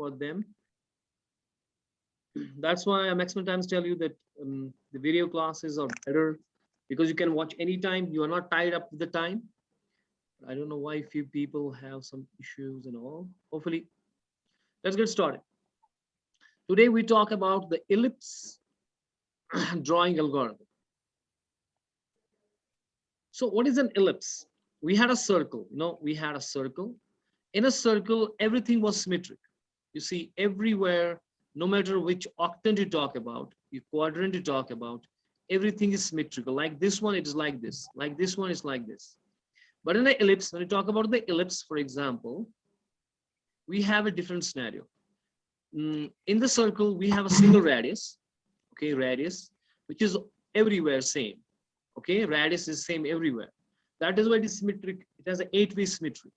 for them. That's why I maximum times tell you that the video classes are better because you can watch anytime. You are not tied up with the time. I don't know why few people have some issues and all. Hopefully, let's get started. Today we talk about the ellipse drawing algorithm. So what is an ellipse? We had a circle, we had a circle. In a circle, everything was symmetric. You see, everywhere, no matter which octant you talk about, your quadrant you talk about, everything is symmetrical. Like this one, it is like this. Like this one is like this. But in an ellipse, when you talk about the ellipse, for example, we have a different scenario. In the circle, we have a single radius, okay, radius, which is everywhere same. Okay, radius is same everywhere. That is why it is symmetric. It has an 8-way symmetry.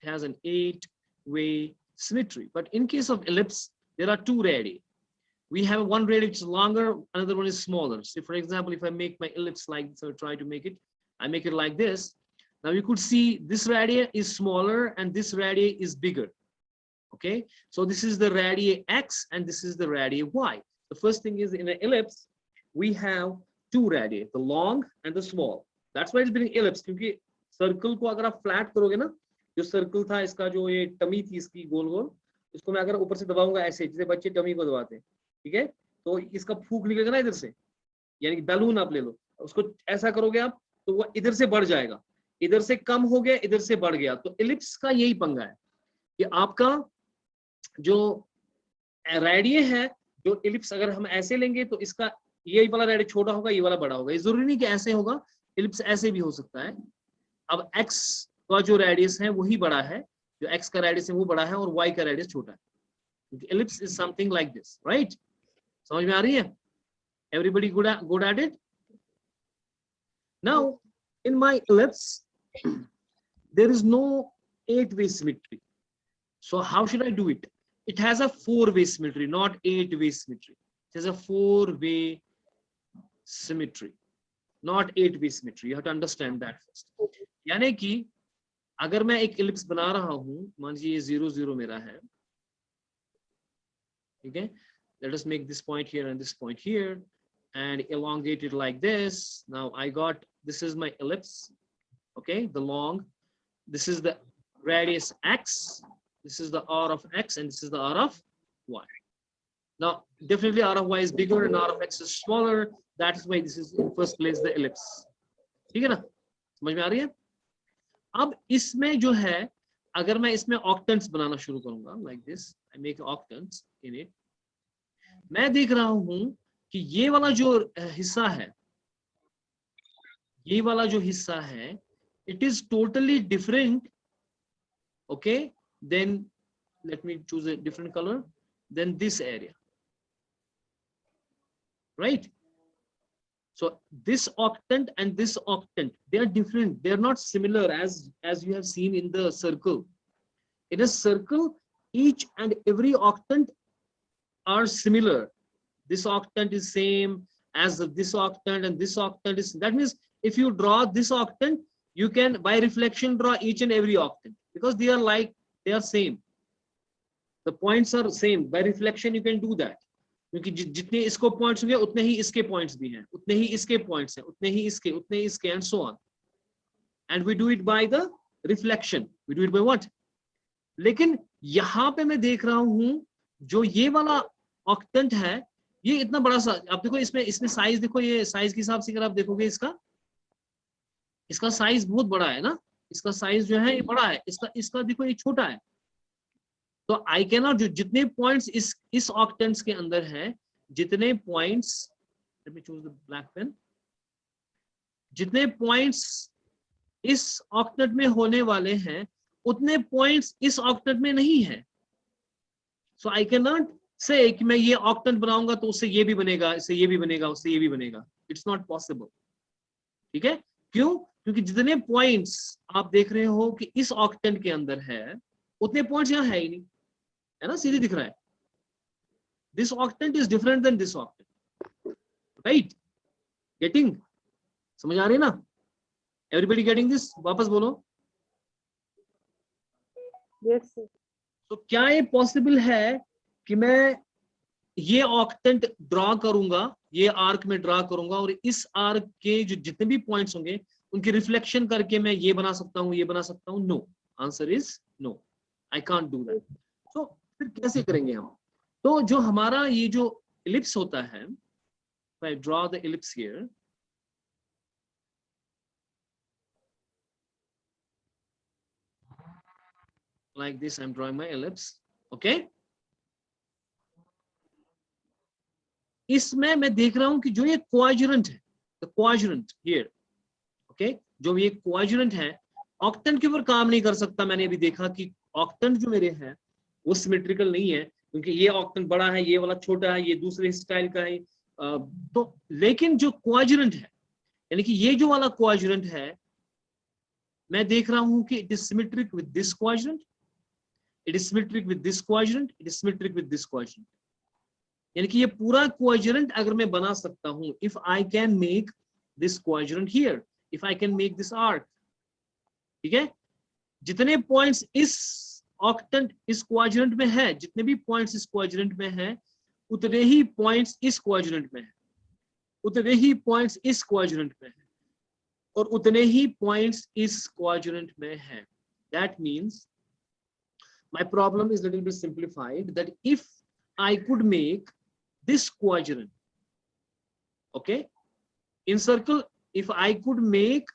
It has an 8-way symmetry. But in case of ellipse, there are two radii. We have one radii which is longer, another one is smaller. So for example, if I make my ellipse like this, or try to make it, I make it like this. Now you could see this radii is smaller and this radii is bigger. Okay, so this is the radii X and this is the radii Y. The first thing is in an ellipse, we have two radii, the long and the small. That's why it's been ellipse, क्योंकि circle को अगर आप flat करोगे ना, जो circle था इसका जो ये tummy थी इसकी गोल गोल, इसको मैं अगर ऊपर से दबाऊंगा ऐसे, जैसे बच्चे tummy को दबाते हैं, ठीक है, तो इसका फूक निकलेगा ना इधर से, यानी कि बैलून आप ले लो, उसको ऐसा करोगे आप, तो वो इधर से बढ़ जाएगा, इधर से कम हो गया, इधर से बढ़ गया. तो ellipse का यही पंगा है कि आपका जो रेडियस है, जो एलिप्स अगर हम ऐसे लेंगे तो इसका ये वाला रेडियस छोटा होगा, ये वाला बड़ा होगा. ये जरूरी नहीं कि ऐसे होगा, एलिप्स ऐसे भी हो सकता है. अब x का जो रेडियस है वही बड़ा है, जो x का रेडियस है वो बड़ा है और y का रेडियस छोटा है, क्योंकि ellipse is something like this, right? समझ में आ रही है? Everybody good at it? Now in my ellipse there is no 8-way symmetry. So how should I do it? It has a 4-way symmetry, not 8-way symmetry. It has a 4-way symmetry, not 8-way symmetry. You have to understand that first. यानी कि अगर मैं एक ellipse बना रहा हूं, मान लीजिए 0 0 मेरा है, ठीक है? Let us make this point here and this point here and elongate it like this. Now I got, this is my ellipse, okay, the long, this is the radius X, this is the R of X and this is the R of Y. Now definitely R of Y is bigger and R of X is smaller. That's why this is in first place the ellipse. ठीक है ना? समझ में आ रही है? अब इसमें जो है, अगर मैं इसमें octants बनाना शुरू करूंगा like this, I make octants in it. मैं देख रहा हूं कि ये वाला जो हिस्सा है, ये वाला जो हिस्सा है, it is totally different. Okay, then let me choose a different color than this area, right? So this octant and this octant, they are different, they are not similar as you have seen in the circle. In a circle, each and every octant are similar. This octant is same as this octant and this octant is, that means if you draw this octant, you can by reflection draw each and every octant because they are like, they are same, the points are same. By reflection you can do that, क्योंकि जितने इसको points होंगे उतने ही इसके points भी हैं, उतने ही इसके points हैं, उतने ही इसके and so on. And we do it by the reflection. We do it by what? लेकिन यहाँ पे मैं देख रहा हूँ जो ये वाला octant है, ये इतना बड़ा सा, आप देखो इसमें साइज देखो, ये साइज के हिसाब से अगर आप देखोगे इसका साइज बहुत बड़ा है ना, इसका साइज जो है ये बड़ा है, इसका देखो ये छोटा है. तो आई कैन नॉट, जो जितने पॉइंट्स इस ऑक्टेंट्स के अंदर है, जितने points, let me choose the black pen, जितने पॉइंट्स इस ऑक्टेंट में होने वाले हैं उतने पॉइंट्स इस ऑक्टेंट में नहीं है. सो आई कैन नॉट से कि मैं ये ऑक्टेंट बनाऊंगा तो उससे ये भी बनेगा, इससे ये भी बनेगा, उससे ये भी बनेगा. It's not possible. ठीक है? क्यों? क्योंकि जितने पॉइंट्स आप देख रहे हो कि इस ऑक्टेंट के अंदर है, उतने पॉइंट्स यहाँ है ही नहीं, है ना? सीधे दिख रहा है. This octant is different than this octant, right? Getting? समझ आ रही है ना? Everybody getting this? वापस बोलो. Yes, sir. तो क्या ये पॉसिबल है कि मैं ये ऑक्टेंट ड्रॉ करूंगा, ये आर्क में ड्रॉ करूंगा और इस आर्क के जो जितने भी पॉइंट्स होंगे उनकी रिफ्लेक्शन करके मैं ये बना सकता हूँ, ये बना सकता हूँ? No, answer is no, I can't do that. तो फिर कैसे करेंगे हम? तो जो हमारा ये जो इलिप्स होता है, I draw the ellipse here, like this, I'm drawing my ellipse, okay? इसमें मैं देख रहा हूं कि जो ये क्वाड्रेंट है, द क्वाड्रेंट हियर, ओके, जो ये क्वाड्रेंट है ऑक्टेंट के ऊपर काम नहीं कर सकता। मैंने अभी देखा कि ऑक्टेंट जो मेरे हैं वो सिमेट्रिकल नहीं है, क्योंकि ये ऑक्टेंट बड़ा है, ये वाला छोटा है, ये दूसरे स्टाइल का है। तो लेकिन जो क्वाड्रेंट है, यानी कि ये जो वाला क्वाड्रेंट है, मैं देख रहा हूं कि it is symmetric with this quadrant, it is symmetric with this quadrant, it is symmetric with this quadrant. यानी कि ये पूरा क्वाड्रेंट अगर मैं बना सकता हूं, if I can make this quadrant here, if I can make this arc, ठीक है, जितने पॉइंट्स इस ऑक्टेंट इस क्वाड्रेंट में है, जितने भी पॉइंट्स इस क्वाड्रेंट में है, उतने ही पॉइंट्स इस क्वाड्रेंट में है, उतने ही पॉइंट्स इस क्वाड्रेंट में है, और उतने ही पॉइंट्स इस क्वाड्रेंट में है। That means my problem is little bit simplified, that if I could make this quadrant, okay, in circle, if I could make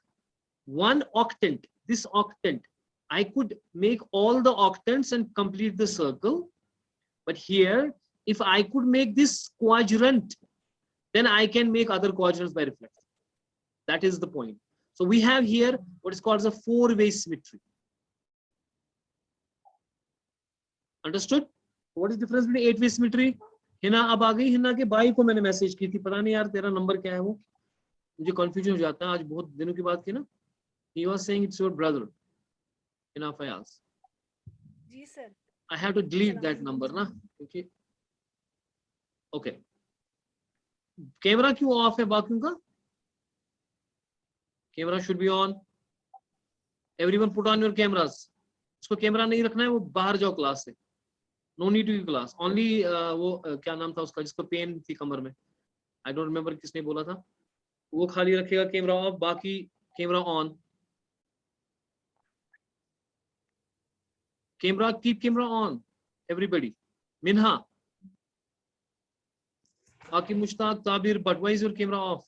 one octant, this octant, I could make all the octants and complete the circle. But here, if I could make this quadrant, then I can make other quadrants by reflection. That is the point. So we have here what is called as a four-way symmetry. Understood? What is the difference between eight-way symmetry? Hina अब आ गई। हिना के भाई को मैंने message की थी, पता नहीं यार तेरा नंबर क्या है, वो मुझे कंफ्यूजन हो जाता है, आज बहुत दिनों की बात की ना। He was saying it's your brother, Hina Fayaz. जी sir. I have to delete that number ना, क्योंकि okay. कैमरा क्यों ऑफ है बाकियों का? Camera should be on. Everyone put on your cameras. इसको कैमरा नहीं रखना है, वो बाहर जाओ क्लास से। No need to class, only वो क्या नाम था उसका जिसको पेन थी कमर में, आई डोंट रिमेम्बर किसने बोला था, वो खाली रखेगा कैमरा ऑफ, बाकी camera on. Camera, keep camera on everybody. Minha, बाकी Mushtaq, Tabir, but why is your camera off?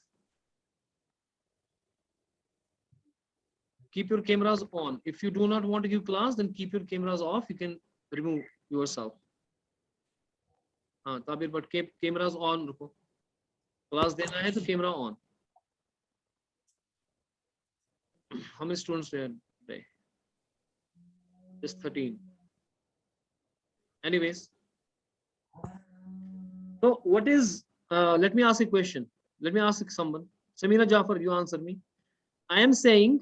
Keep your cameras on. If you do not want to give class, then keep your cameras off. You can remove yourself. हाँ Tabir, but keep cameras on रखो। Class देना है तो camera on. How many students there today? Just 13. Anyways, so what is? Let me ask a question. Let me ask someone. Samira Jafar, you answer me. I am saying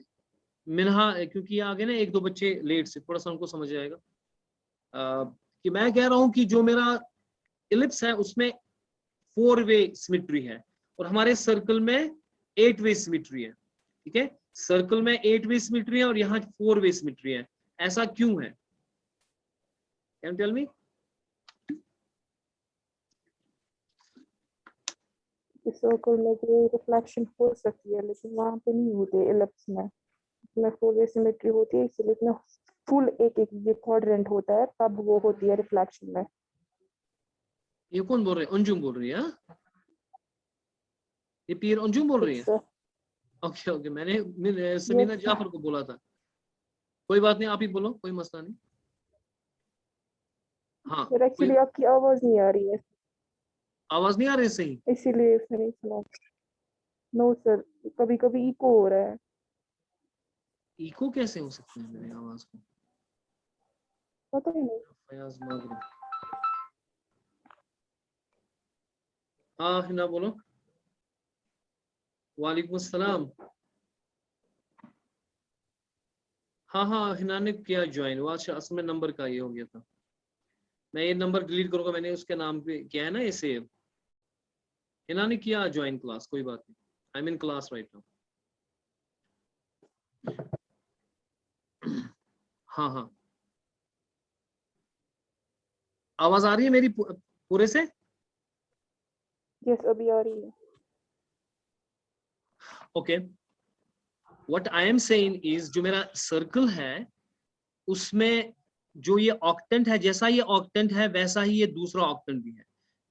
Minha, क्योंकि आगे ना एक दो बच्चे लेट से, थोड़ा सा उनको समझ आएगा कि मैं कह रहा हूं कि जो मेरा इलिप्स है उसमें 4-वे सिमेट्री है और हमारे सर्कल में 8-वे सिमेट्री है। ठीक है, सर्कल में 8-वे सिमेट्री है और यहाँ 4-वे सिमेट्री है। ऐसा क्यों है? Can tell me? सर्कल में जो रिफ्लेक्शन हो सकती है लेकिन वहां पे नहीं होते इलिप्स में 4-वे सिमेट्री होती है, इसलिए इसमें फुल एक ये क्वाड्रेंट होता है, तब वो होती है रिफ्लेक्शन में। ये कौन बोल रहे हैं? अंजुम बोल रही है? ये पीर अंजुम बोल रही है? ओके ओके, मैंने समीना जाफर को बोला था। कोई बात नहीं, आप ही बोलो, कोई मसला नहीं। हाँ सर एक्चुअली आपकी आवाज नहीं आ रही है। आवाज नहीं आ रही सही? इसीलिए फिर नहीं सुना। नो सर, कभी कभी इको हो रहा है। इको कैसे हो सकता है मेरी आवाज को? पता ही नहीं। फयाज मागरी। हाँ हिना बोलो। वालेकुम सलाम। हाँ हाँ, हिना ने किया ज्वाइन, वो असल में नंबर का ये हो गया था। मैं ये नंबर डिलीट करूंगा, मैंने उसके नाम पे किया है ना ये सेव। हिना ने किया ज्वाइन क्लास, कोई बात नहीं, I am in class right now. हाँ हाँ आवाज आ रही है मेरी पूरे से? यस, अभी आ रही है। Okay, what I am saying is, जो मेरा सर्कल है उसमें जो ये ऑक्टेंट है, जैसा ये ऑक्टेंट है वैसा ही ये दूसरा ऑक्टेंट भी है,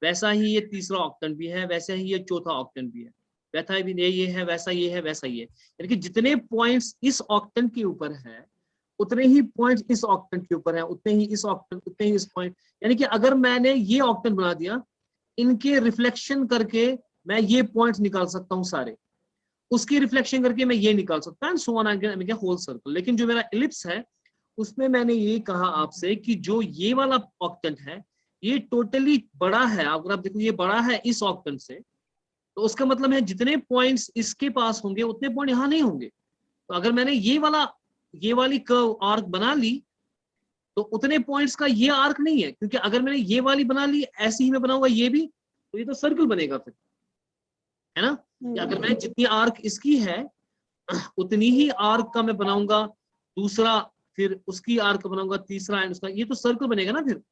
वैसा ही ये तीसरा ऑक्टेंट भी है, वैसा ही ये चौथा ऑक्टेंट भी है, वैसा भी ये है, वैसा ये है, वैसा ये है। यानी कि जितने पॉइंट्स इस ऑक्टेंट के ऊपर है उतने ही पॉइंट्स इस ऑक्टेंट के ऊपर है, उतने ही इस ऑक्टेंट, उतने ही इस पॉइंट। यानी कि अगर मैंने ये ऑक्टेंट बना दिया, इनके रिफ्लेक्शन करके मैं ये पॉइंट्स निकाल सकता हूँ सारे, उसकी रिफ्लेक्शन करके मैं ये निकाल सकता हूँ, so on again whole circle. लेकिन जो मेरा इलिप्स है उसमें मैंने ये कहा आपसे कि जो ये वाला ऑक्टेंट है ये टोटली बड़ा है। अगर आप देखो ये बड़ा है इस ऑक्टेंट से, तो उसका मतलब है जितने पॉइंट्स इसके पास होंगे उतने पॉइंट यहाँ नहीं होंगे। तो अगर मैंने ये वाली कर्व आर्क बना ली तो उतने पॉइंट्स का ये आर्क नहीं है, क्योंकि अगर मैंने ये वाली बना ली ऐसे ही मैं बनाऊंगा ये भी, तो ये तो सर्कल बनेगा फिर, है ना। कि अगर मैंने जितनी आर्क इसकी है उतनी ही आर्क का मैं बनाऊंगा दूसरा, फिर उसकी आर्क बनाऊंगा तीसरा, एंड उसका, ये तो सर्कल बनेगा ना फिर,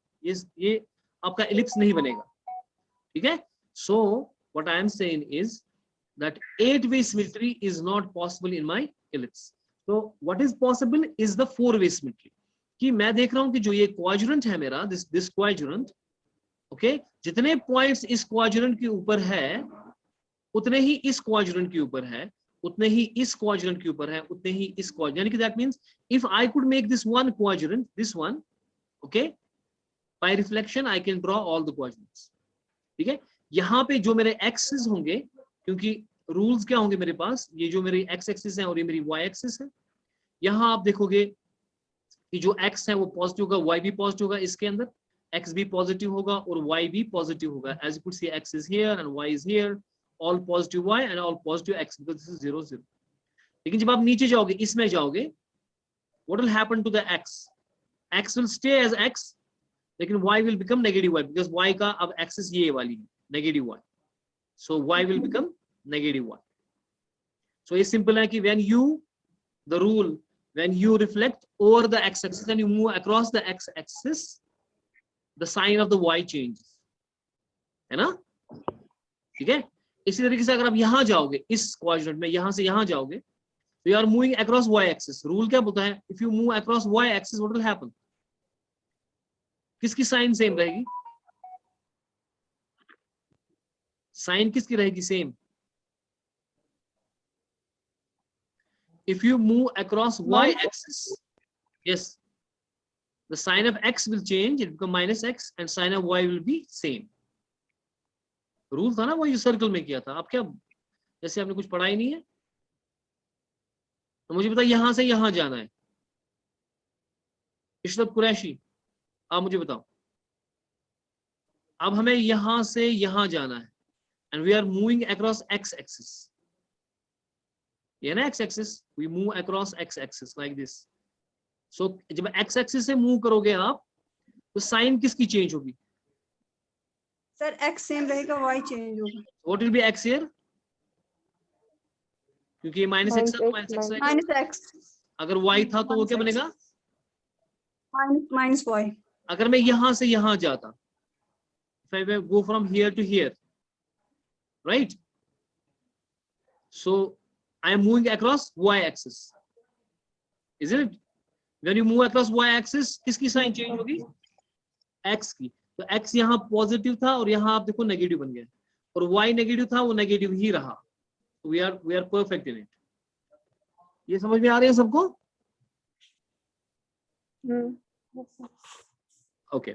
ये आपका इलिप्स नहीं बनेगा। ठीक है, so what I am saying is that 8-way symmetry is not possible in my ellipse. So what is possible is the 4-way symmetry. कि मैं देख रहा हूं कि जो ये क्वाड्रेंट है मेरा, दिस क्वाड्रेंट, ओके, जितने पॉइंट्स इस क्वाड्रेंट के ऊपर है उतने ही इस क्वाड्रेंट के ऊपर है, उतने ही इस क्वाड्रेंट के ऊपर है, उतने ही इस क्वाड्रेंट, यानी कि that means if I could make this one quadrant, this one, okay, bye reflection I can draw all the quadrants. ठीक है, यहाँ पे जो मेरे एक्सिस होंगे, क्योंकि रूल्स क्या होंगे मेरे पास, ये जो मेरी एक्स एक्सिस है और ये मेरी वाई एक्सिस है, यहाँ आप देखोगे कि जो एक्स है वो पॉजिटिव होगा, वाई भी पॉजिटिव होगा, इसके अंदर एक्स भी पॉजिटिव होगा और वाई भी पॉजिटिव होगा। As you could see x is here and y is here, all positive y and all positive x, because this is 0 0. लेकिन जब आप नीचे जाओगे, इसमें जाओगे, what will happen to the x? x will stay as x, लेकिन y will become negative y, because y का अब एक्सिस ये वाली है, negative y, so y will become negative y. So ये सिंपल है कि when you reflect over the x axis and you move across the x axis, the sign of the y changes, है ना। ठीक है, इसी तरीके से अगर आप यहां जाओगे इस क्वाड्रेंट में, यहां से यहां जाओगे, तो you are moving across y axis. Rule क्या बोलता है, if you move across y axis what will happen, किसकी साइन सेम रहेगी, साइन किसकी रहेगी same, if you move across y axis, yes, the sign of x will change, it become -x, and sign of y will be same. Rule था ना वो, ये circle में किया था। आप क्या, जैसे आपने कुछ पढ़ा ही नहीं है, तो मुझे पता यहां से यहां जाना है। इशरत कुरैशी, आप मुझे बताओ, अब हमें यहां से यहां जाना है and we are moving across x axis, ये ना x axis, we move across x axis like this. So जब एक्स एक्सिस से मूव करोगे आप, तो साइन किसकी चेंज होगी, सर x सेम रहेगा, y चेंज होगा। What will be x here, क्योंकि ये माइनस एक्स है तो माइनस एक्स रहेगा। -x अगर y था तो वो क्या बनेगा, -y। अगर मैं यहां से यहां जाता, if I go from here to here, right, so I am moving across y axis, isn't it? When you move across y axis, किसकी साइन चेंज होगी, x की। तो x यहाँ पॉजिटिव था और यहाँ आप देखो नेगेटिव बन गया, और y नेगेटिव था वो नेगेटिव ही रहा। We are perfect in it. ये समझ में आ रही है सबको? Okay,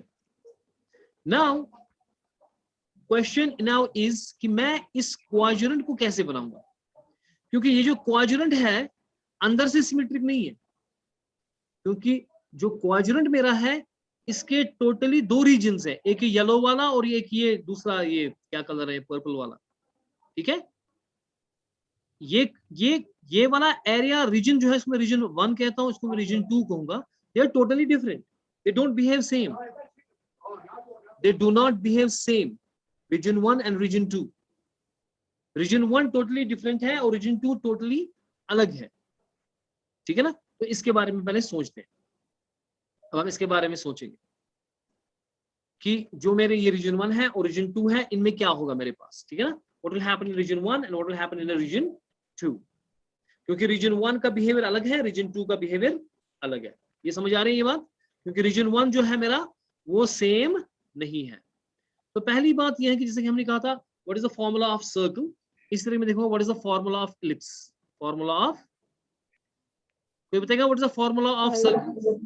now question now is कि मैं इस क्वाड्रेंट को कैसे बनाऊंगा, क्योंकि ये जो क्वाड्रेंट है अंदर से सिमेट्रिक नहीं है, क्योंकि जो क्वाड्रेंट मेरा है इसके टोटली 2 रीजन्स है, एक येलो वाला और एक ये दूसरा, ये क्या कलर है, पर्पल वाला। ठीक है, ये वाला एरिया रीजन जो है, इसमें रीजन 1 कहता हूं, इसको मैं रीजन 2 कहूंगा। They are totally different, they don't behave same, they do not behave same, region 1 and region 2। Region 1 totally different है और रीजन 2 टोटली अलग है। ठीक है ना, तो इसके बारे में पहले सोचते हैं, अब हम इसके बारे में सोचेंगे। कि जो मेरे ये रीजन 1 है और रीजन 2 है, इनमें क्या होगा मेरे पास, ठीक है ना। What will happen in region 1 and what will happen in region 2, क्योंकि रीजन 1 का बिहेवियर अलग है, रीजन 2 का बिहेवियर अलग है। ये समझ आ रही है ये बात, क्योंकि रीजन 1 जो है मेरा वो सेम नहीं है। तो पहली बात यह है कि जैसे कि हमने कहा था what is the formula of circle, इस तरह में देखो what is the formula of ellipse. Formula of, कोई बताएगा what is the formula of circle,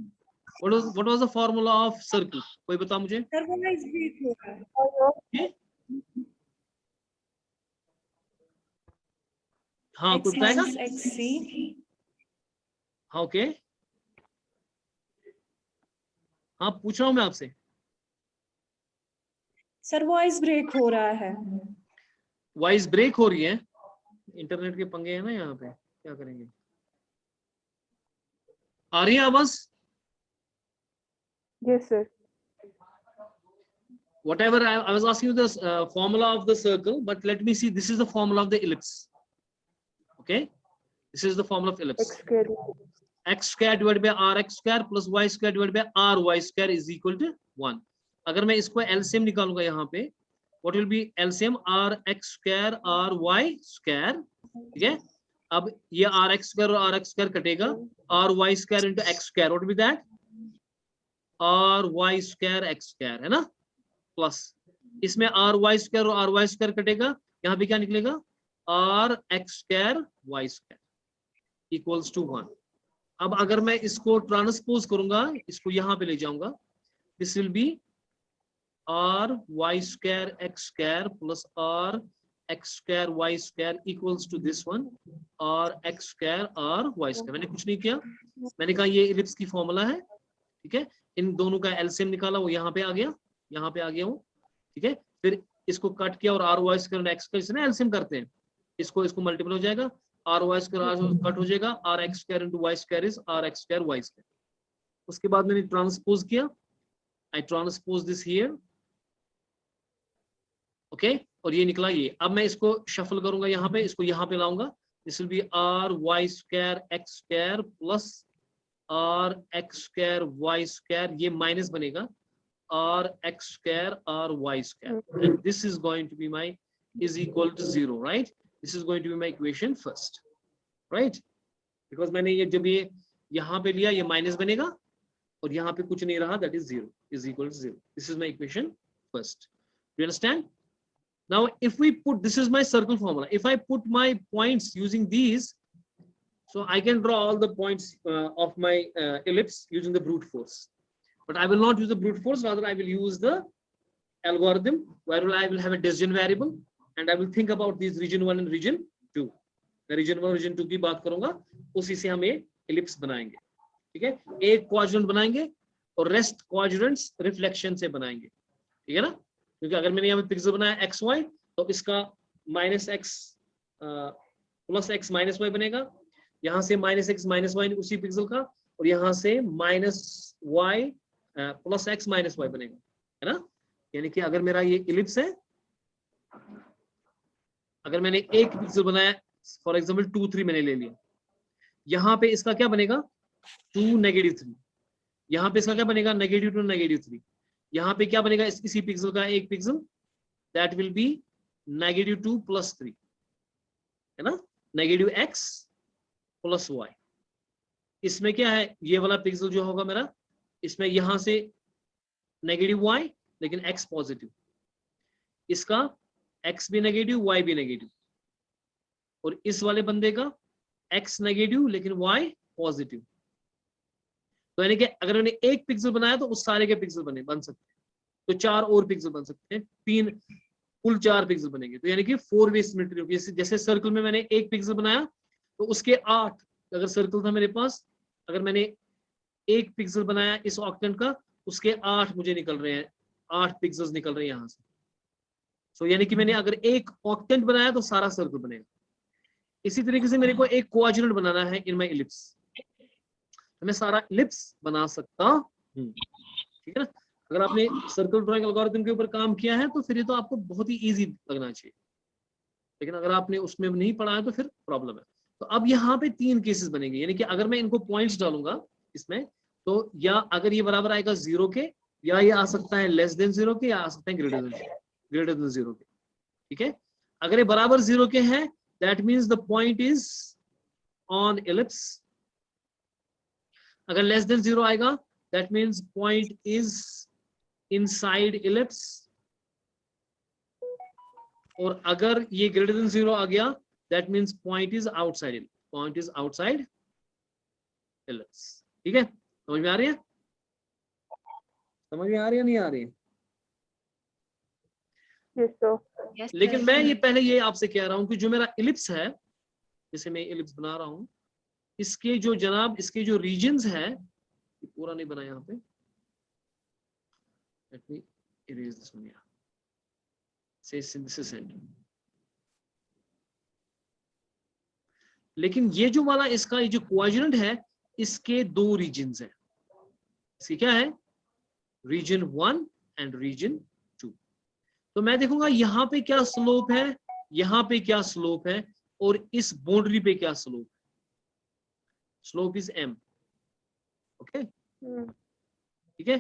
what was the formula of circle, कोई बता मुझे। सर वो वाइज ब्रेक हो रहा है। हाँ कोई बताएगा। XC हाँ ओके, हाँ पूछ रहा हूँ मैं आपसे। सर वॉइस ब्रेक हो रहा है। वॉइस ब्रेक हो रही है, इंटरनेट के पंगे हैं ना यहाँ पे, क्या करेंगे। आ रही है आवाज। Yes, sir. Whatever I was asking you the formula of the circle, but let me see, this is the formula of the ellipse. Okay, this is the formula of ellipse. X square. X square divided by rx square plus y square divided by ry square is equal to 1. अगर मैं इसको LCM निकालूंगा यहाँ पे, what will be LCM rx square ry square, ठीक है। अब ये rx square और rx square कटेगा, ry square into x square, what will be that, ry square x square, है ना, प्लस इसमें ry square और ry square कटेगा, यहाँ पे क्या निकलेगा, rx square y square equals to 1. अब अगर मैं इसको ट्रांसपोज करूंगा, इसको यहाँ पे ले जाऊंगा, this will be ry square x square plus x square y square equals to this one, x square y square. मैंने कुछ नहीं किया, मैंने कहा ये इलिप्स की फॉर्मूला है, ठीक है। इन दोनों का एलसीएम निकाला, वो यहाँ पे आ गया, यहाँ पे आ गया वो, ठीक है। फिर इसको कट किया और ry square x square इसने एलसीएम करते हैं, इसको मल्टीपल हो जाएगा, ry square कट हो जाएगा, rx square into y square is rx square y square. उसके बाद मैंने ट्रांसपोज किया, I transpose this here, okay और ये निकला ये। अब मैं इसको शफल करूंगा यहाँ पे, इसको यहाँ पे लाऊंगा, this will be ry square x square plus x square y square, ये माइनस बनेगा x square y square, and this is going to be my is equal to 0, right? This is going to be my equation first, right? Because मैंने ये जब ये यहाँ पे लिया, ये माइनस बनेगा और यहाँ पे कुछ नहीं रहा, that is 0, is equal to 0. This is my equation first. Do you understand? Now if we put, this is my circle formula, if I put my points using these, so I can draw all the points of my ellipse using the brute force, but I will not use the brute force, rather I will use the algorithm where I will have a decision variable and I will think about these region 1 and region 2. मैं region 1 और region 2 की बात करूंगा, उसी से हम एक ellipse बनाएंगे, ठीक है। एक quadrant बनाएंगे और rest quadrants reflection से बनाएंगे, ठीक है ना। क्योंकि अगर मैंने यहाँ पे पिक्सल बनाया xy, तो इसका -x plus x minus y बनेगा, यहाँ से -x माइनस y उसी पिक्सल का, और यहाँ से -y plus x minus y बनेगा, है ना। यानी कि अगर मेरा ये इलिप्स है, अगर मैंने एक पिक्सल बनाया, फॉर एग्जांपल 2 3 मैंने ले लिया, यहाँ पे इसका क्या बनेगा 2 -3, यहाँ पे इसका क्या बनेगा -2 -3, यहाँ पे क्या बनेगा इसी पिक्सल का एक पिक्सल, दैट विल बी -2 + 3, है ना, -x + y। इसमें क्या है, ये वाला पिक्सल जो होगा मेरा, इसमें यहाँ से -y लेकिन x पॉजिटिव, इसका x भी नेगेटिव y भी नेगेटिव, और इस वाले बंदे का x नेगेटिव लेकिन y पॉजिटिव। तो यानी कि अगर मैंने एक पिक्सल बनाया तो उस सारे के पिक्सल बन सकते हैं, तो 4 और पिक्सल बन सकते हैं, 3 कुल 4 पिक्सल बनेंगे, तो यानी कि 4 वे सिमेट्री होगी। जैसे सर्कल में मैंने एक पिक्सल बनाया तो उसके 8, अगर सर्कल था मेरे पास, अगर मैंने एक पिक्सल बनाया इस ऑक्टेंट का, उसके 8 मुझे निकल रहे हैं, 8 पिक्सल्स निकल रहे हैं यहाँ से। सो यानी कि मैंने अगर एक ऑक्टेंट बनाया तो सारा सर्कल बनेगा। इसी तरीके से मेरे को एक क्वाड्रेंट बनाना है इन माय इलिप्स, तो मैं सारा इलिप्स बना सकता हूँ, ठीक है ना। अगर आपने सर्कल ड्राइंग एल्गोरिथम के ऊपर काम किया है तो फिर ये तो आपको बहुत ही इजी लगना चाहिए, लेकिन अगर आपने उसमें नहीं पढ़ा है तो फिर प्रॉब्लम है। तो अब यहाँ पे 3 केसेस बनेंगे, यानी कि अगर मैं इनको पॉइंट्स डालूंगा इसमें, तो या अगर ये बराबर आएगा 0 के, या ये आ सकता है लेस देन 0 के, या आ सकता है ग्रेटर देन 0 के। ठीक है, अगर ये बराबर 0 के हैं that means the point is on ellipse. अगर लेस देन 0 आएगा that means point is inside ellipse, और अगर ये ग्रेटर देन 0 आ गया that means point is outside, point is outside ellipse. ठीक है, समझ में आ रही है? समझ में आ रही है नहीं आ रही है? Yes sir. Yes, लेकिन sir. मैं ये पहले ये आपसे कह रहा हूं कि जो मेरा इलिप्स है, जैसे मैं इलिप्स बना रहा हूं, इसके जो जनाब इसके जो रीजन्स है, पूरा नहीं बना यहाँ पे, let me erase this one, से सिंथेसिस सेंटर। लेकिन ये जो वाला इसका ये जो क्वाड्रेंट है, इसके दो रीजन्स है। इसकी क्या है? Region 1 and region 2। तो मैं देखूंगा यहाँ पे क्या स्लोप है, यहाँ पे क्या स्लोप है, और इस बाउंड्री पे क्या स्लोप है। Slope is m। ओके, ठीक है।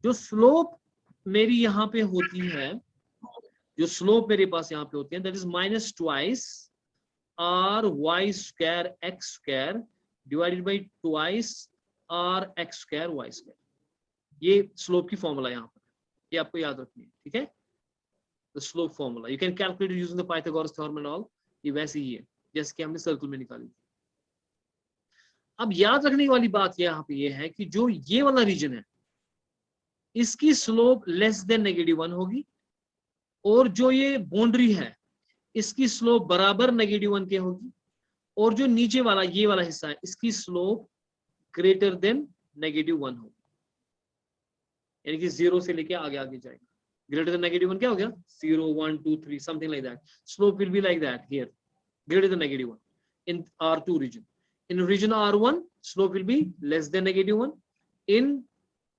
जो स्लोप मेरी यहाँ पे होती है, जो स्लोप मेरे पास यहाँ पे होती है, that is minus twice r y square x square divided by twice r x square y square. ये स्लोप की फॉर्मूला यहाँ पर, ये आपको याद रखनी है। ठीक है, the slope formula you can calculate using the Pythagoras theorem and all, ये वैसे ही है जैसे कि हमने सर्कल में निकाली। अब याद रखने वाली बात यहाँ पे ये है कि जो ये वाला रीजन है, इसकी स्लोप लेस देन -1 होगी, और जो ये बाउंड्री है इसकी स्लोप बराबर -1 के होगी, और जो नीचे वाला ये वाला हिस्सा है इसकी स्लोप ग्रेटर देन -1 होगी, यानी कि 0 से लेके आगे आगे जाएगा। ग्रेटर देन -1 क्या हो गया? 0 1 2 3 something like that. Slope will be like that here, greater than -1 in R2 region. In region R1, slope will be less than -1.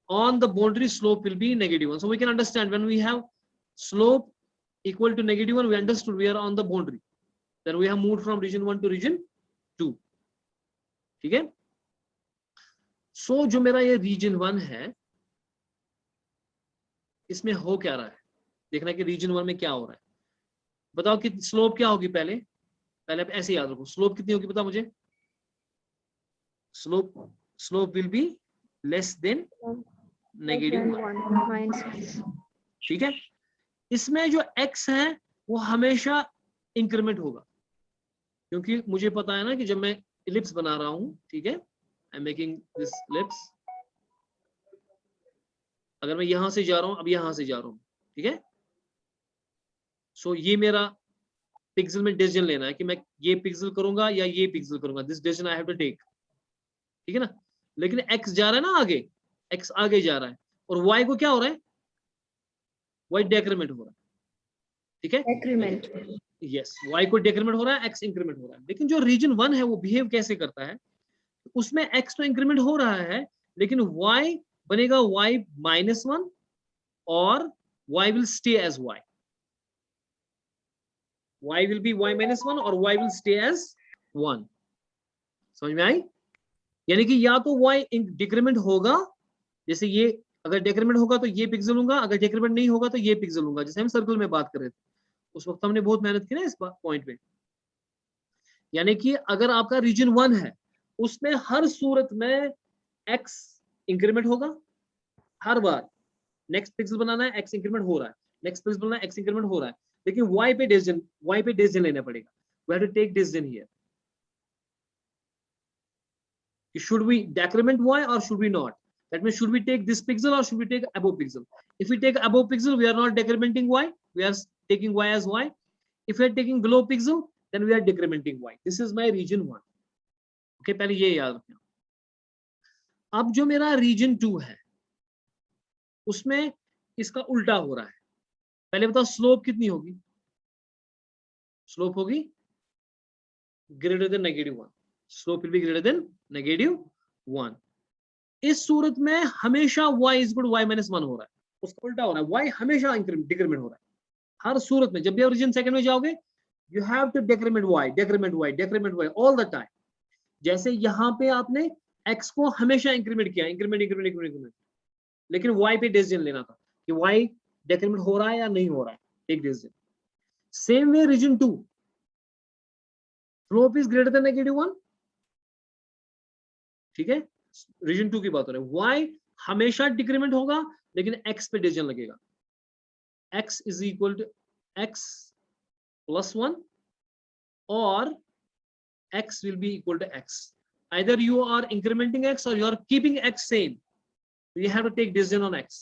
On the boundary, slope will be -1. So we can understand when we have slope equal to -1, we understood we are on the boundary. Then we have moved from region 1 to region 2. ठीक है? So जो मेरा ये region 1 है, इसमें हो क्या रहा है? देखना कि region 1 में क्या हो रहा है। बताओ कि स्लोप क्या होगी पहले आप ऐसे याद रखो। स्लोप कितनी होगी बताओ मुझे? Slope will be less than -1। ठीक है, इसमें जो x है वो हमेशा इंक्रीमेंट होगा, क्योंकि मुझे पता है ना कि जब मैं इलिप्स बना रहा हूं, ठीक है, I am making this ellipse, अगर मैं यहां से जा रहा हूं, अब यहां से जा रहा हूं, ठीक है, सो ये मेरा पिक्सल में डिसीजन लेना है कि मैं ये पिक्सल करूंगा या ये पिक्सल करूंगा। This decision I have to take. ठीक है ना, लेकिन x जा रहा है ना आगे, x आगे जा रहा है, और y को क्या हो रहा है? y डेक्रीमेंट हो रहा है। ठीक है, Decrement. यस, y को डेक्रीमेंट हो रहा है, x इंक्रीमेंट हो रहा है। लेकिन जो रीजन 1 है वो बिहेव कैसे करता है? उसमें x तो इंक्रीमेंट हो रहा है, लेकिन y बनेगा y -1 और y will stay as y। y will be y -1 और y will stay as 1। समझ में आई? यानी कि या तो y डिक्रीमेंट होगा, जैसे ये अगर डिक्रीमेंट होगा तो ये पिक्सल लूंगा, अगर डिक्रीमेंट नहीं होगा तो ये पिक्सल लूंगा, जैसे हम सर्कल में बात कर रहे थे उस वक्त हमने बहुत मेहनत की ना इस पॉइंट पे। यानी कि अगर आपका रीजन 1 है, उसमें हर सूरत में x इंक्रीमेंट होगा, हर बार नेक्स्ट पिक्सल बनाना है x इंक्रीमेंट हो रहा है, नेक्स्ट पिक्सल बनाना है x इंक्रीमेंट हो रहा है, लेकिन y पे डिसीजन लेना पड़ेगा। We have to take decision here. Should we decrement y or should we not? That means should we take this pixel or should we take above pixel? If we take above pixel, we are not decrementing y. We are taking y as y. If we are taking below pixel, then we are decrementing y. This is my region 1. Okay, पहले ये याद रखना। अब जो मेरा region 2 है, उसमें इसका उल्टा हो रहा है। पहले बताओ स्लोप कितनी होगी? स्लोप होगी greater than -1। Slope will be greater than -1। इस सूरत में हमेशा y is equal to y -1 हो रहा है, उसका उल्टा हो रहा है, y हमेशा डिक्रीमेंट हो रहा है हर सूरत में। जब भी आप रीजन सेकंड में जाओगे, you have to decrement y all the time. जैसे यहाँ पे आपने x को हमेशा इंक्रीमेंट किया, इंक्रीमेंट, लेकिन y पे डिसीजन लेना था कि y डेक्रीमेंट हो रहा है या नहीं हो रहा है, एक decision. Same way region 2, slope is greater than -1, ठीक है, रीजन 2 की बात हो रही है। y हमेशा डिक्रीमेंट होगा लेकिन x पे डिसीजन लगेगा, x is equal to x plus 1 or x will be equal to x. Either you are incrementing x or you are keeping x same. You have to take decision on x.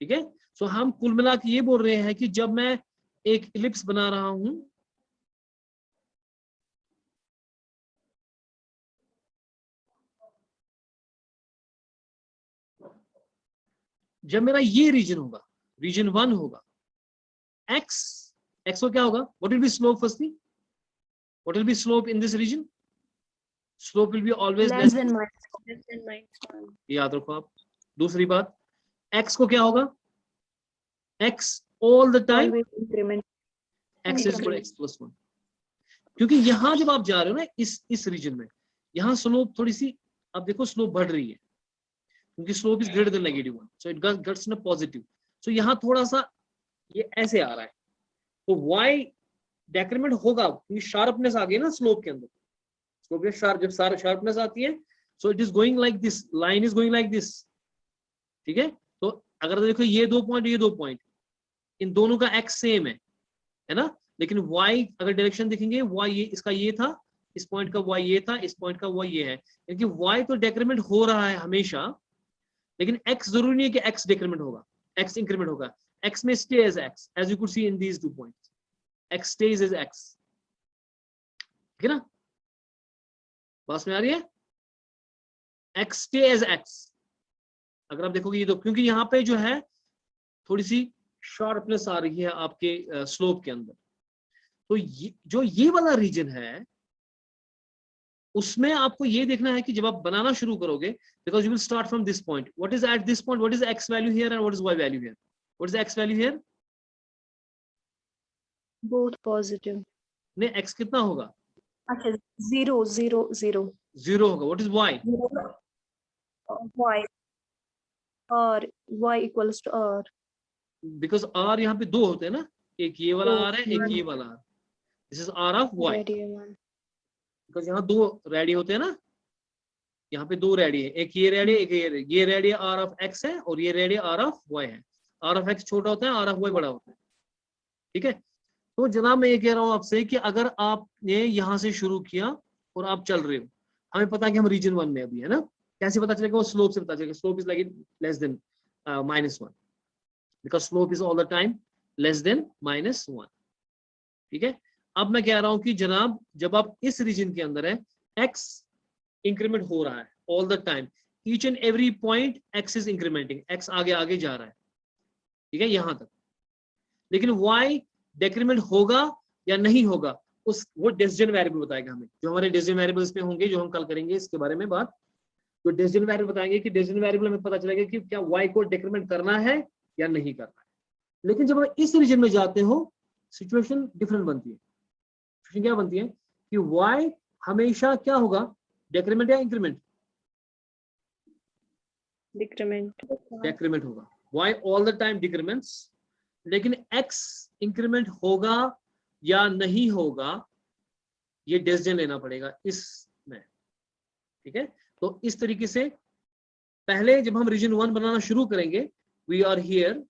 ठीक है, सो हम कुल मिला के ये बोल रहे हैं कि जब मैं एक इलिप्स बना रहा हूं, जब मेरा ये रीजन होगा, रीजन 1 होगा, x को क्या होगा, what will be slope firstly, what will be slope in this region, slope will be always less than -1, याद रखो आप। दूसरी बात, x को क्या होगा, x all the time x is equal to x plus 1, क्योंकि यहां जब आप जा रहे हो ना इस रीजन में, यहां स्लोप थोड़ी सी, अब देखो स्लोप बढ़ रही है क्योंकि slope is greater than -1, so it gets in a positive. So यहां थोड़ा सा ये ऐसे आ रहा है, तो y डेक्रीमेंट होगा क्योंकि शार्पनेस आ गई ना स्लोप के अंदर, स्लोप में जब शार्पनेस आती है, so it is going like this, line is going like this, ठीक है। तो अगर देखो ये 2 पॉइंट, ये 2 पॉइंट, इन दोनों का x सेम है ना, लेकिन y अगर डायरेक्शन देखेंगे, y ये इसका ये था, इस पॉइंट का y ये था, इस पॉइंट का y ये है, क्योंकि y तो डेक्रीमेंट हो रहा है हमेशा, लेकिन x जरूरी नहीं है कि x डेक्रीमेंट होगा, x इंक्रीमेंट होगा, x में stay as x, as you could see in these 2 points, x stays as x, ठीक है ना, बात में आ रही है, x stay as x। अगर आप देखोगे ये दो, क्योंकि यहाँ पे जो है थोड़ी सी शार्पनेस आ रही है आपके स्लोप के अंदर, तो ये वाला रीजन है, उसमें आपको ये देखना है कि जब आप बनाना शुरू करोगे, because you will start from this point, what is at this point, what is x value here and what is y value here, what is x value here, both positive. ने x कितना होगा, अच्छा 0 0 0 0 होगा, what is y, y और y equals to r, because r यहाँ पे 2 होते हैं ना, एक ये वाला r है, एक one ये वाला r, this is r of y, radian one. Because यहाँ 2 रेडी होते हैं ना, यहाँ पे 2 रेडी है, एक ये रेडी, एक ये रेडी r ऑफ x है और ये रेडी r ऑफ y है, r ऑफ x छोटा होता है, r ऑफ y बड़ा होता है, ठीक है। तो जनाब मैं ये कह रहा हूँ आपसे कि अगर आपने यहाँ से शुरू किया और आप चल रहे हो, हमें पता है कि हम रीजन 1 में अभी है ना, कैसे पता चलेगा, वो स्लोप से पता चलेगा, slope is like less than -1, because slope is all the time less than -1, ठीक है। अब मैं कह रहा हूं कि जनाब जब आप इस रीजन के अंदर है, x इंक्रीमेंट हो रहा है all the time, each and every point x is incrementing, x आगे आगे जा रहा है, ठीक है, यहां तक, लेकिन y डेक्रीमेंट होगा या नहीं होगा, वो डिसीजन वेरिएबल बताएगा हमें, जो हमारे डिसीजन वेरिएबल्स में होंगे, जो हम कल करेंगे इसके बारे में बात, तो डिसीजन वेरिएबल बताएंगे कि डिसीजन वेरिएबल हमें पता चलेगा कि क्या y को डेक्रीमेंट करना है या नहीं करना है। लेकिन जब आप इस रीजन में जाते हो, सिचुएशन डिफरेंट बनती है, सिचुएशन क्या बनती है कि y हमेशा क्या होगा, डेक्रीमेंट या इंक्रीमेंट, decrement. डेक्रीमेंट होगा, y ऑल द टाइम डिक्रीमेंट्स, लेकिन x इंक्रीमेंट होगा या नहीं होगा, ये डिसीजन लेना पड़ेगा इसमें, ठीक है। तो इस तरीके से पहले जब हम रीजन 1 बनाना शुरू करेंगे, वी आर हियर,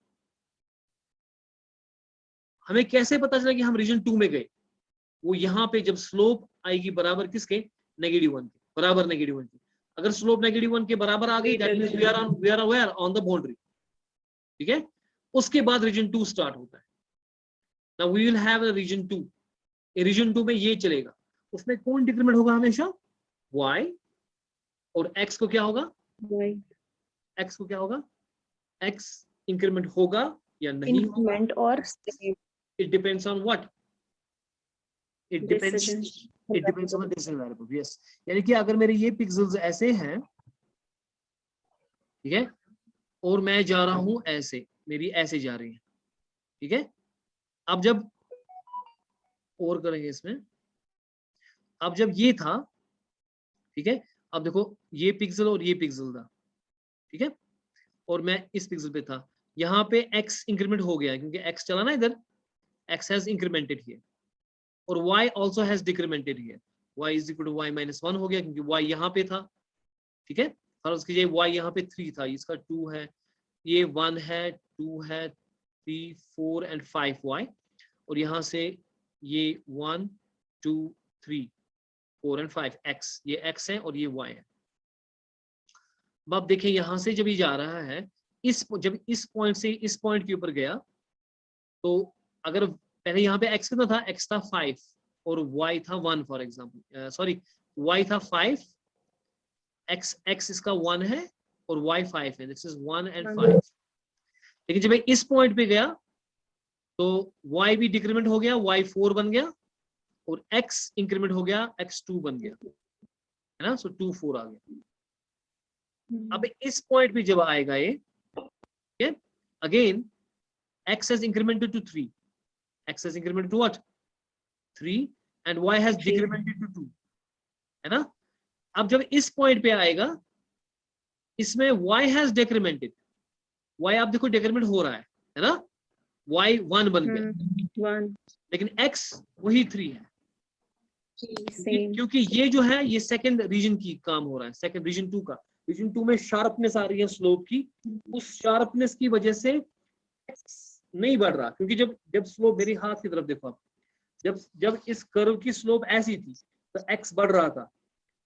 हमें कैसे पता चला कि हम रीजन 2 में गए, वो यहाँ पे जब स्लोप आएगी बराबर किसके, -1 के, बराबर -1 के, अगर स्लोप -1 के बराबर आ गई, that means we are where on the boundary, ठीक है। उसके बाद रीजन 2 स्टार्ट होता है, now we will have a region 2, region 2 में ये चलेगा, उसमें कौन डिक्रीमेंट होगा हमेशा, y, और x को क्या होगा, y x को क्या होगा, x इंक्रीमेंट होगा या नहीं होगा, increment or same it depends on what, it depends decision. it depends on the decision variable, yes, यानी कि अगर मेरे ये पिक्सेल्स ऐसे हैं, ठीक है, और मैं जा रहा हूं ऐसे, मेरी ऐसे जा रही है, ठीक है। अब जब और करेंगे इसमें, अब जब ये था, ठीक है, अब देखो ये पिक्सल और ये पिक्सल था, ठीक है, और मैं इस पिक्सल पे था, यहाँ पे x इंक्रीमेंट हो गया क्योंकि x चला ना इधर, x हैज इंक्रीमेंटेड हियर, और y also has decremented here, y is equal to y minus 1 हो गया क्योंकि y यहाँ पे था, ठीक है, फर्ज कीजिए y यहाँ पे 3 था, इसका 2 है, ये 1 है, 2 है, 3 4 एंड 5y, और यहाँ से ये 1 2 3 4 एंड 5 x, ये x है और ये y है। अब आप देखें यहाँ से जब ये जा रहा है, जब इस पॉइंट से इस पॉइंट के ऊपर गया, तो अगर पहले यहाँ पे x कितना था, x था 5 और y था 1 फॉर एग्जांपल, सॉरी y था 5, x इसका 1 है और y 5 है, दिस इज 1 एंड 5। लेकिन जब मैं इस पॉइंट पे गया तो y भी डिक्रीमेंट हो गया, y 4 बन गया, और x इंक्रीमेंट हो गया, x 2 बन गया, है ना, सो 2 4 आ गया। अब इस पॉइंट पे जब आएगा ये, ठीक है, again x has incremented to 3, x has incremented to what 3 and y has decremented to 2, है ना। अब जब इस पॉइंट पे आएगा, इसमें y has decremented, y आप देखो डिक्रीमेंट हो रहा है ना, y 1 बन गया, 1 लेकिन x वही 3 है, सेम क्योंकि ये जो है ये सेकंड रीजन की काम हो रहा है, सेकंड रीजन 2 का, रीजन 2 में शार्पनेस आ रही है स्लोप की, उस शार्पनेस की वजह से x नहीं बढ़ रहा, क्योंकि जब स्लोप, मेरी हाथ की तरफ देखो आप, जब इस कर्व की स्लोप ऐसी थी तो x बढ़ रहा था,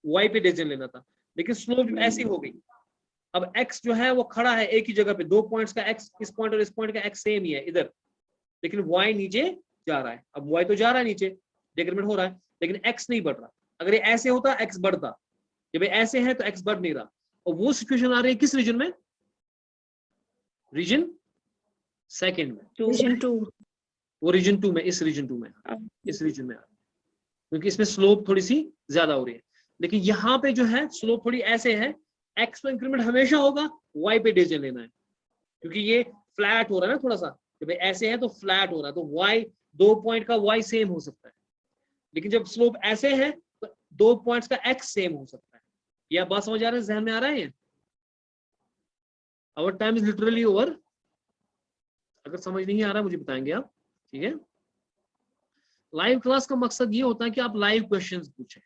y पे डिसीजन लेना था, लेकिन स्लोप ऐसी हो गई, अब x जो है वो खड़ा है एक ही जगह पे, 2 पॉइंट्स का x, इस पॉइंट और इस पॉइंट का x सेम ही है इधर, लेकिन y नीचे जा रहा है, अब y तो जा रहा है नीचे, डिक्रीमेंट हो रहा है, लेकिन x नहीं बढ़ रहा। अगर ये ऐसे होता x बढ़ता, जब ऐसे है तो x बढ़ नहीं रहा, और वो सिचुएशन आ रही है किस रीजन में, रीजन सेकंड में, रीजन 2 वो रीजन 2 में, इस रीजन 2 में, इस रीजन में, क्योंकि इसमें स्लोप थोड़ी सी ज्यादा हो रही है। लेकिन यहाँ पे जो है स्लोप थोड़ी ऐसे है, x पे इंक्रीमेंट हमेशा होगा, y पे डिसीजन लेना है, क्योंकि ये फ्लैट हो रहा है ना थोड़ा सा, जब ऐसे है तो फ्लैट हो रहा है, तो y 2 पॉइंट का y सेम हो सकता है, लेकिन जब स्लोप ऐसे है तो 2 पॉइंट्स का x सेम हो सकता है। यह बात समझ आ रहा है, जहन में आ रहा है? Our time is literally over, अगर समझ नहीं आ रहा मुझे बताएंगे आप, ठीक है। लाइव क्लास का मकसद ये होता है कि आप लाइव क्वेश्चंस पूछें,